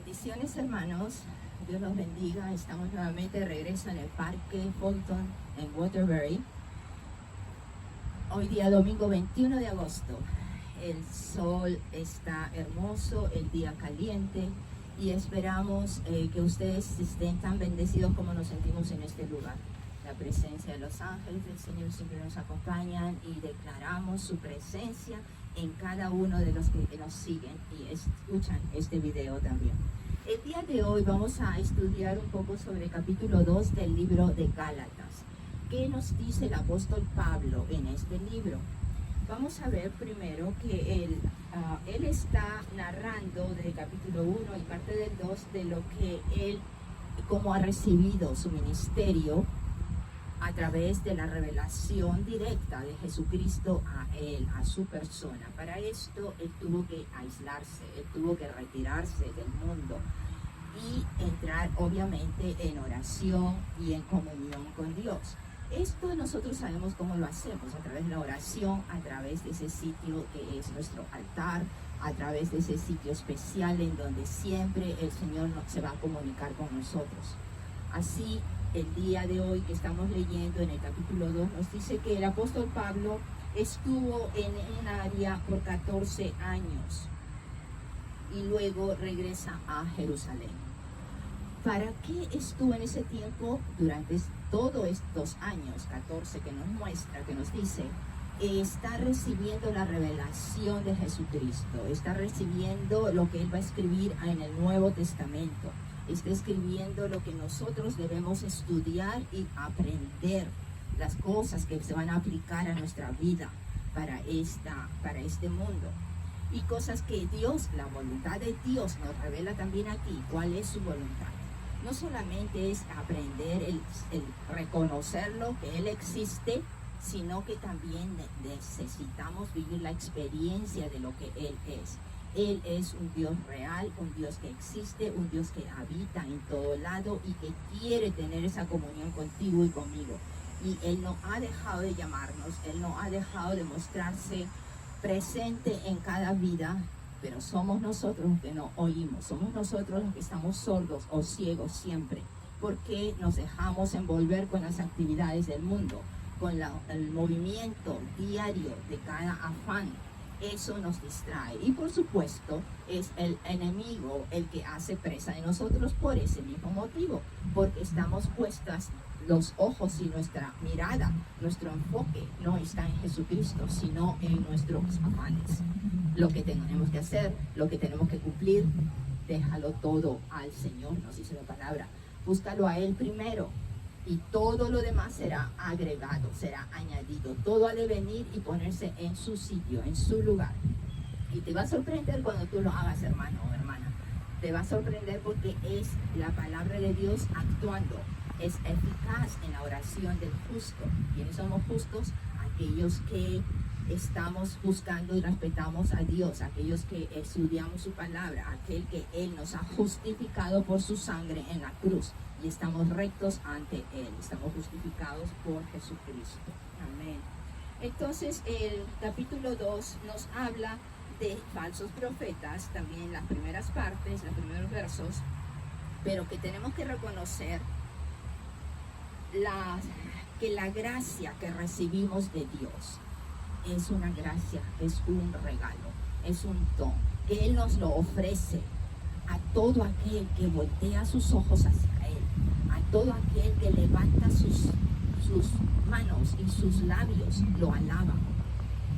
Bendiciones, hermanos. Dios los bendiga. Estamos nuevamente de regreso en el Parque Fulton en Waterbury. Hoy día domingo 21 de agosto. El sol está hermoso, el día caliente y esperamos que ustedes estén tan bendecidos como nos sentimos en este lugar. La presencia de los ángeles del Señor siempre nos acompañan y declaramos su presencia en cada uno de los que nos siguen y escuchan este video también. El día de hoy vamos a estudiar un poco sobre el capítulo 2 del libro de Gálatas. ¿Qué nos dice el apóstol Pablo en este libro? Vamos a ver primero que él está narrando desde el capítulo 1 y parte del 2 de lo que él, cómo ha recibido su ministerio a través de la revelación directa de Jesucristo a él, a su persona. Para esto él tuvo que aislarse, él tuvo que retirarse del mundo y entrar obviamente en oración y en comunión con Dios. Esto nosotros sabemos cómo lo hacemos, a través de la oración, a través de ese sitio que es nuestro altar, a través de ese sitio especial en donde siempre el Señor se va a comunicar con nosotros. Así, el día de hoy que estamos leyendo en el capítulo 2 nos dice que el apóstol Pablo estuvo en un área por 14 años y luego regresa a Jerusalén. ¿Para qué estuvo en ese tiempo? Durante todos estos años, 14, que nos muestra, que nos dice, está recibiendo la revelación de Jesucristo, está recibiendo lo que él va a escribir en el Nuevo Testamento, está escribiendo lo que nosotros debemos estudiar y aprender, las cosas que se van a aplicar a nuestra vida para este mundo. Y cosas que Dios, la voluntad de Dios nos revela también aquí, cuál es su voluntad. No solamente es aprender el reconocerlo, que Él existe, sino que también necesitamos vivir la experiencia de lo que Él es. Él es un Dios real, un Dios que existe, un Dios que habita en todo lado y que quiere tener esa comunión contigo y conmigo. Y Él no ha dejado de llamarnos, Él no ha dejado de mostrarse presente en cada vida, pero somos nosotros los que no oímos, somos nosotros los que estamos sordos o ciegos siempre, porque nos dejamos envolver con las actividades del mundo, con el movimiento diario de cada afán. Eso nos distrae y por supuesto es el enemigo el que hace presa de nosotros por ese mismo motivo, porque estamos puestas los ojos y nuestra mirada, nuestro enfoque no está en Jesucristo, sino en nuestros afanes. Lo que tenemos que hacer, lo que tenemos que cumplir, déjalo todo al Señor, nos dice la palabra. Búscalo a Él primero y todo lo demás será agregado, será añadido. Todo ha de venir y ponerse en su sitio, en su lugar. Y te va a sorprender cuando tú lo hagas, hermano o hermana. Te va a sorprender porque es la palabra de Dios actuando. Es eficaz en la oración del justo. ¿Quiénes somos justos? Aquellos que estamos buscando y respetamos a Dios, aquellos que estudiamos su palabra, aquel que Él nos ha justificado por su sangre en la cruz y estamos rectos ante Él, estamos justificados por Jesucristo. Amén. Entonces el capítulo 2 nos habla de falsos profetas, también las primeras partes, los primeros versos, pero que tenemos que reconocer que la gracia que recibimos de Dios es una gracia, es un regalo, es un don, que Él nos lo ofrece a todo aquel que voltea sus ojos hacia Él, a todo aquel que levanta sus manos y sus labios lo alaban.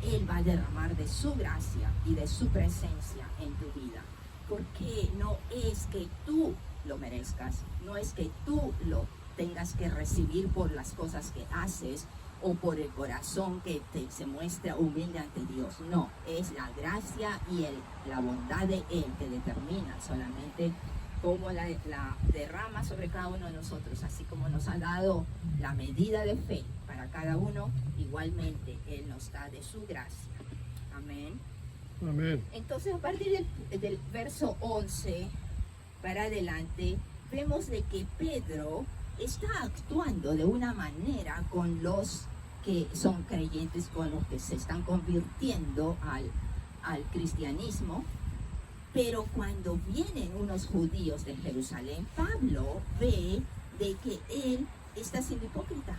Él va a derramar de su gracia y de su presencia en tu vida, porque no es que tú lo merezcas, no es que tú lo tengas que recibir por las cosas que haces o por el corazón que se muestra humilde ante Dios. No, es la gracia y la bondad de Él que determina solamente cómo la derrama sobre cada uno de nosotros, así como nos ha dado la medida de fe para cada uno, igualmente Él nos da de su gracia. Amén. Amén. Entonces, a partir del verso 11 para adelante, vemos de que Pedro está actuando de una manera con los que son creyentes, con los que se están convirtiendo al cristianismo, Pero cuando vienen unos judíos de Jerusalén, Pablo ve de que él está siendo hipócrita,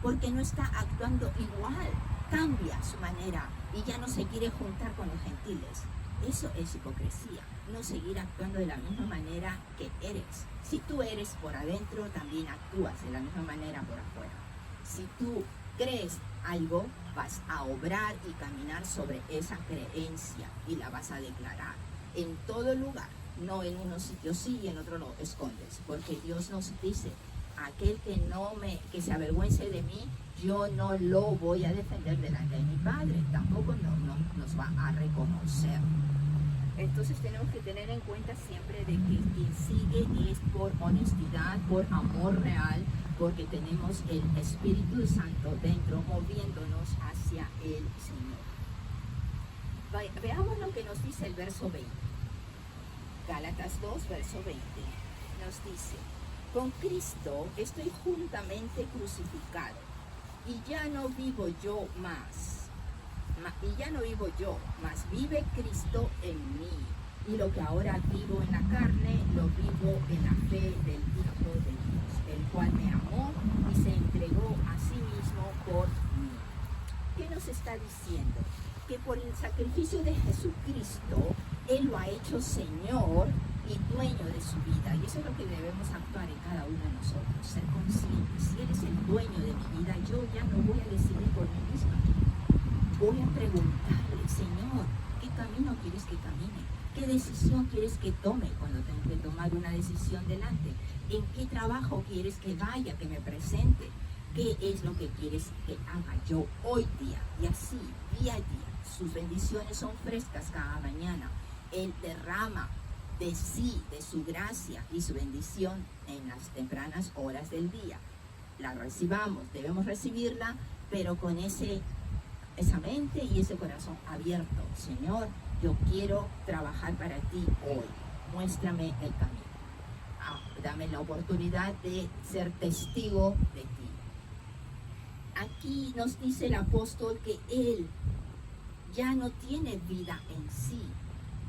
porque no está actuando igual, cambia su manera y ya no se quiere juntar con los gentiles. Eso es hipocresía, no seguir actuando de la misma manera que eres. Si tú eres por adentro, también actúas de la misma manera por afuera. Si tú crees algo, vas a obrar y caminar sobre esa creencia y la vas a declarar en todo lugar, no en unos sitios sí y en otros lo escondes, porque Dios nos dice, aquel que se avergüence de mí, yo no lo voy a defender delante de mi Padre, tampoco nos va a reconocer. Entonces tenemos que tener en cuenta siempre de que quien sigue es por honestidad, por amor real, porque tenemos el Espíritu Santo dentro moviéndonos hacia el Señor. Veamos lo que nos dice el verso 20. Gálatas 2, verso 20. Nos dice, con Cristo estoy juntamente crucificado, y ya no vivo yo, mas vive Cristo en mí. Y lo que ahora vivo en la carne, lo vivo en la fe del Hijo de Dios, el cual me amó y se entregó a sí mismo por mí. ¿Qué nos está diciendo? Que por el sacrificio de Jesucristo, Él lo ha hecho Señor y dueño de su vida. Y eso es lo que debemos actuar en cada uno de nosotros, ser conscientes. Si Él es el dueño de mi vida, yo ya no voy a decidir por mí misma. Voy a preguntarle, Señor, ¿qué camino quieres que camine? ¿Qué decisión quieres que tome cuando tengo que tomar una decisión delante? ¿En qué trabajo quieres que vaya, que me presente? ¿Qué es lo que quieres que haga yo hoy día? Y así, día a día, sus bendiciones son frescas cada mañana. Él derrama de sí, de su gracia y su bendición en las tempranas horas del día. La recibamos, debemos recibirla, pero con esa mente y ese corazón abierto. Señor, yo quiero trabajar para ti hoy. Muéstrame el camino. Dame la oportunidad de ser testigo de ti. Aquí nos dice el apóstol que Él ya no tiene vida en sí.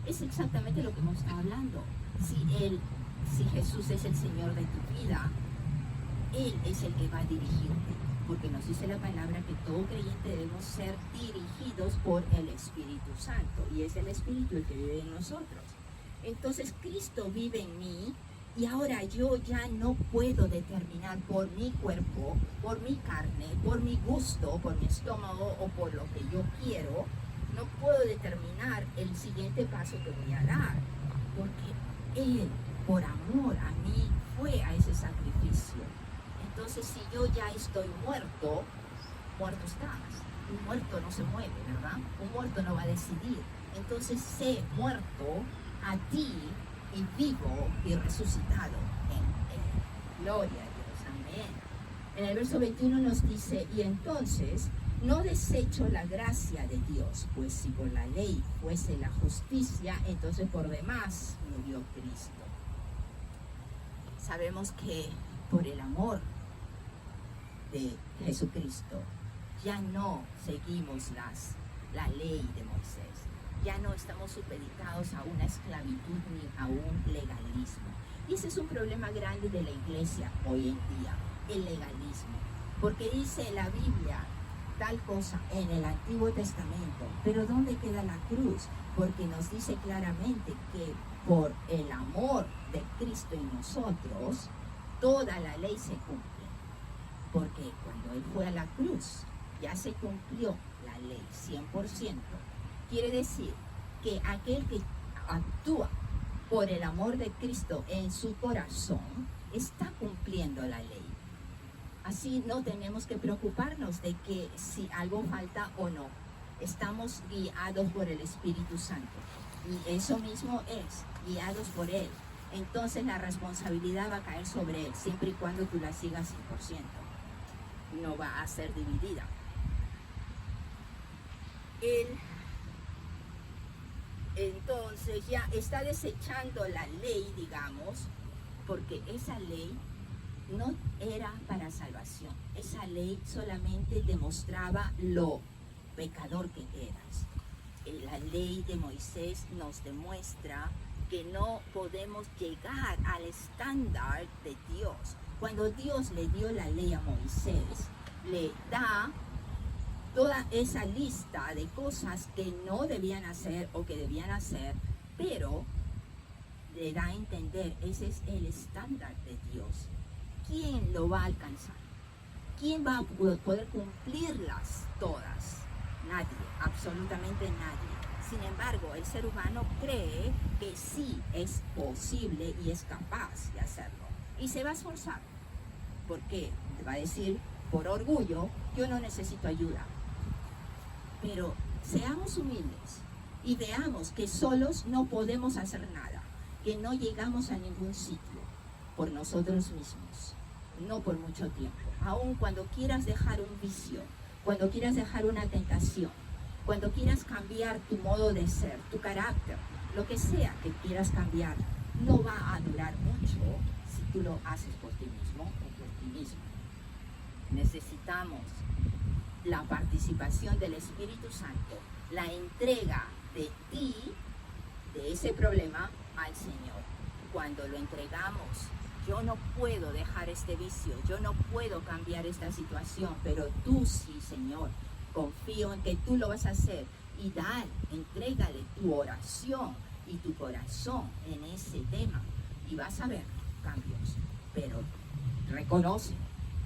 Es exactamente lo que hemos estado hablando. Si Jesús es el Señor de tu vida, Él es el que va a dirigirte. Porque nos dice la palabra que todo creyente debemos ser dirigidos por el Espíritu Santo. Y es el Espíritu el que vive en nosotros. Entonces Cristo vive en mí. Y ahora yo ya no puedo determinar por mi cuerpo, por mi carne, por mi gusto, por mi estómago o por lo que yo quiero. No puedo determinar el siguiente paso que voy a dar. Porque Él, por amor a mí, fue a ese sacrificio. Entonces, si yo ya estoy muerto, muerto estás. Un muerto no se mueve, ¿verdad? Un muerto no va a decidir. Entonces, sé muerto a ti y vivo y resucitado en Él. Gloria a Dios, amén. En el verso 21 nos dice, y entonces no desecho la gracia de Dios, pues si por la ley fuese la justicia, entonces por demás murió Cristo. Sabemos que por el amor de Jesucristo ya no seguimos la ley de Moisés. Ya no estamos supeditados a una esclavitud ni a un legalismo. Y ese es un problema grande de la iglesia hoy en día, el legalismo. Porque dice la Biblia tal cosa en el Antiguo Testamento, pero ¿dónde queda la cruz? Porque nos dice claramente que por el amor de Cristo en nosotros, toda la ley se cumple. Porque cuando Él fue a la cruz, ya se cumplió la ley 100%. Quiere decir que aquel que actúa por el amor de Cristo en su corazón está cumpliendo la ley. Así no tenemos que preocuparnos de que si algo falta o no. Estamos guiados por el Espíritu Santo. Y eso mismo es, guiados por Él. Entonces la responsabilidad va a caer sobre Él, siempre y cuando tú la sigas 100%. No va a ser dividida. Él entonces ya está desechando la ley, digamos, porque esa ley no era para salvación. Esa ley solamente demostraba lo pecador que eras. la ley de Moisés nos demuestra que no podemos llegar al estándar de Dios. Cuando Dios le dio la ley a Moisés, le da toda esa lista de cosas que no debían hacer o que debían hacer, pero le da a entender, ese es el estándar de Dios. ¿Quién lo va a alcanzar? ¿Quién va a poder cumplirlas todas? Nadie, absolutamente nadie. Sin embargo, el ser humano cree que sí es posible y es capaz de hacerlo. Y se va a esforzar. ¿Por qué? Va a decir, por orgullo, yo no necesito ayuda. Pero seamos humildes y veamos que solos no podemos hacer nada, que no llegamos a ningún sitio por nosotros mismos, no por mucho tiempo. Aun cuando quieras dejar un vicio, cuando quieras dejar una tentación, cuando quieras cambiar tu modo de ser, tu carácter, lo que sea que quieras cambiar, no va a durar mucho si tú lo haces por ti mismo o por ti mismo. Necesitamos la participación del Espíritu Santo, la entrega de ti, de ese problema, al Señor. Cuando lo entregamos, yo no puedo dejar este vicio, yo no puedo cambiar esta situación, pero tú sí, Señor. Confío en que tú lo vas a hacer y entrégale tu oración y tu corazón en ese tema y vas a ver cambios. Pero reconoce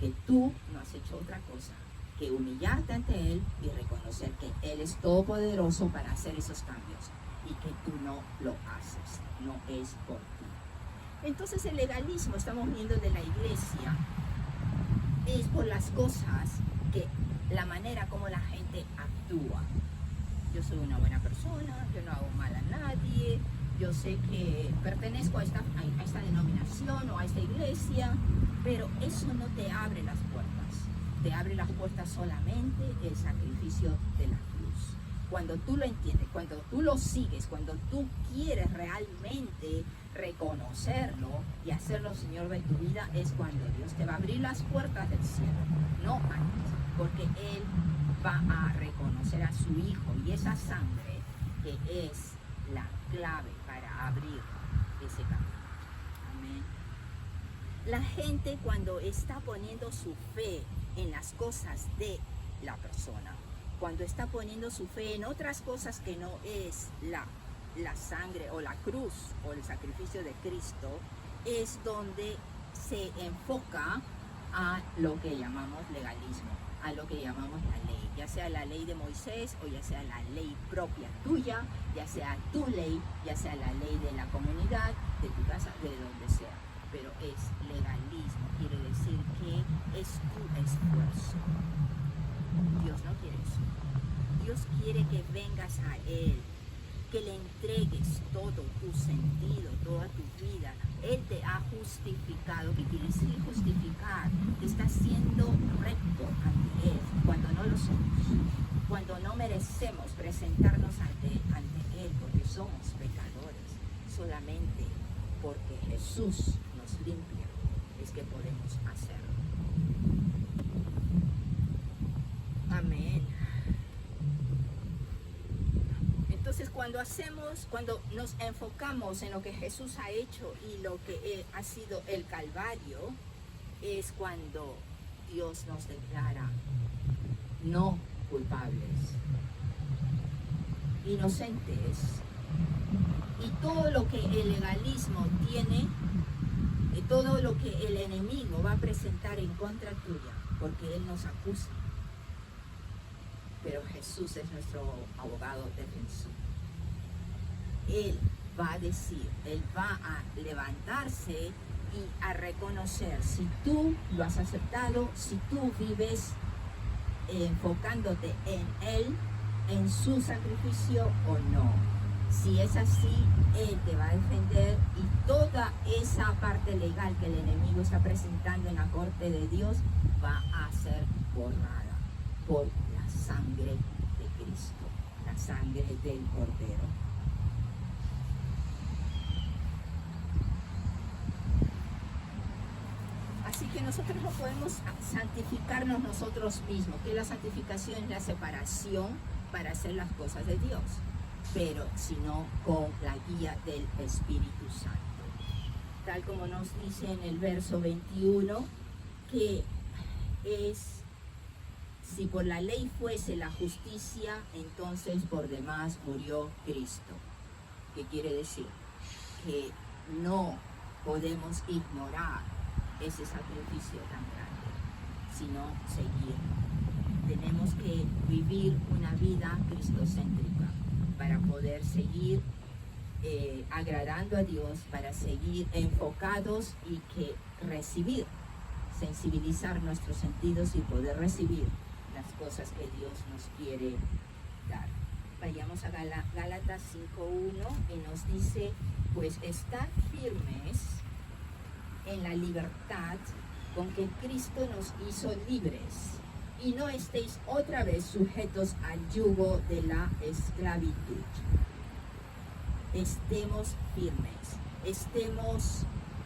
que tú no has hecho otra cosa que humillarte ante Él y reconocer que Él es todopoderoso para hacer esos cambios y que tú no lo haces, no es por ti. Entonces el legalismo, estamos viendo de la iglesia, es por las cosas que la manera como la gente actúa. Yo soy una buena persona, yo no hago mal a nadie, yo sé que pertenezco a esta denominación o a esta iglesia, pero eso no te abre las puertas. Te abre las puertas solamente el sacrificio de la cruz. Cuando tú lo entiendes, cuando tú lo sigues, cuando tú quieres realmente reconocerlo y hacerlo Señor de tu vida, es cuando Dios te va a abrir las puertas del cielo, no antes. Porque Él va a reconocer a su Hijo y esa sangre que es la clave para abrir ese camino. Amén. La gente cuando está poniendo su fe en las cosas de la persona, cuando está poniendo su fe en otras cosas que no es la sangre o la cruz o el sacrificio de Cristo, es donde se enfoca a lo que llamamos legalismo, a lo que llamamos la ley, ya sea la ley de Moisés o ya sea la ley propia tuya, ya sea tu ley, ya sea la ley de la comunidad, de tu casa, de donde sea. Pero es legalismo, quiere decir que es tu esfuerzo. Dios no quiere eso. Dios quiere que vengas a Él, que le entregues todo tu sentido, toda tu vida. Él te ha justificado. ¿Qué quiere decir justificar? Te está haciendo recto ante Él cuando no lo somos, cuando no merecemos presentarnos ante Él porque somos pecadores. Solamente porque Jesús nos limpia es que podemos hacerlo. Amén. Entonces cuando nos enfocamos en lo que Jesús ha hecho y lo que ha sido el Calvario, es cuando Dios nos declara no culpables, inocentes. Y todo lo que el legalismo tiene, todo lo que el enemigo va a presentar en contra tuya, porque Él nos acusa. Pero Jesús es nuestro abogado defensor. Él va a decir, Él va a levantarse y a reconocer si tú lo has aceptado, si tú vives enfocándote en Él, en su sacrificio o no. Si es así, Él te va a defender y toda esa parte legal que el enemigo está presentando en la corte de Dios va a ser borrada por la sangre de Cristo, la sangre del Cordero. Así que nosotros no podemos santificarnos nosotros mismos, que la santificación es la separación para hacer las cosas de Dios. pero sino con la guía del Espíritu Santo. Tal como nos dice en el verso 21, que es, si por la ley fuese la justicia, entonces por demás murió Cristo. ¿Qué quiere decir? Que no podemos ignorar ese sacrificio tan grande, sino seguir. Tenemos que vivir una vida cristocéntrica para poder seguir agradando a Dios, para seguir enfocados y que recibir, sensibilizar nuestros sentidos y poder recibir las cosas que Dios nos quiere dar. Vayamos a Gálatas 5:1 y nos dice, pues estad firmes en la libertad con que Cristo nos hizo libres, y no estéis otra vez sujetos al yugo de la esclavitud. Estemos firmes, estemos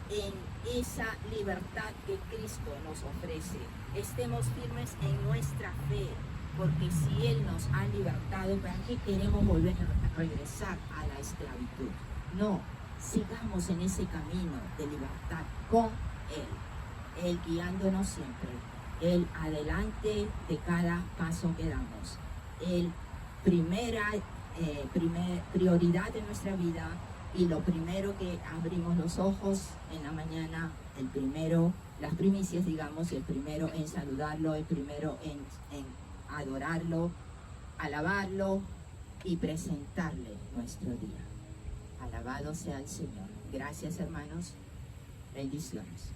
en esa libertad que Cristo nos ofrece, estemos firmes en nuestra fe, porque si Él nos ha libertado, ¿para qué queremos volver a regresar a la esclavitud? No, sigamos en ese camino de libertad con Él guiándonos siempre, Él adelante de cada paso que damos, Él prioridad de nuestra vida, y lo primero que abrimos los ojos en la mañana, el primero, las primicias digamos, el primero en saludarlo, el primero en adorarlo, alabarlo y presentarle nuestro día. Alabado sea el Señor. Gracias, hermanos. Bendiciones.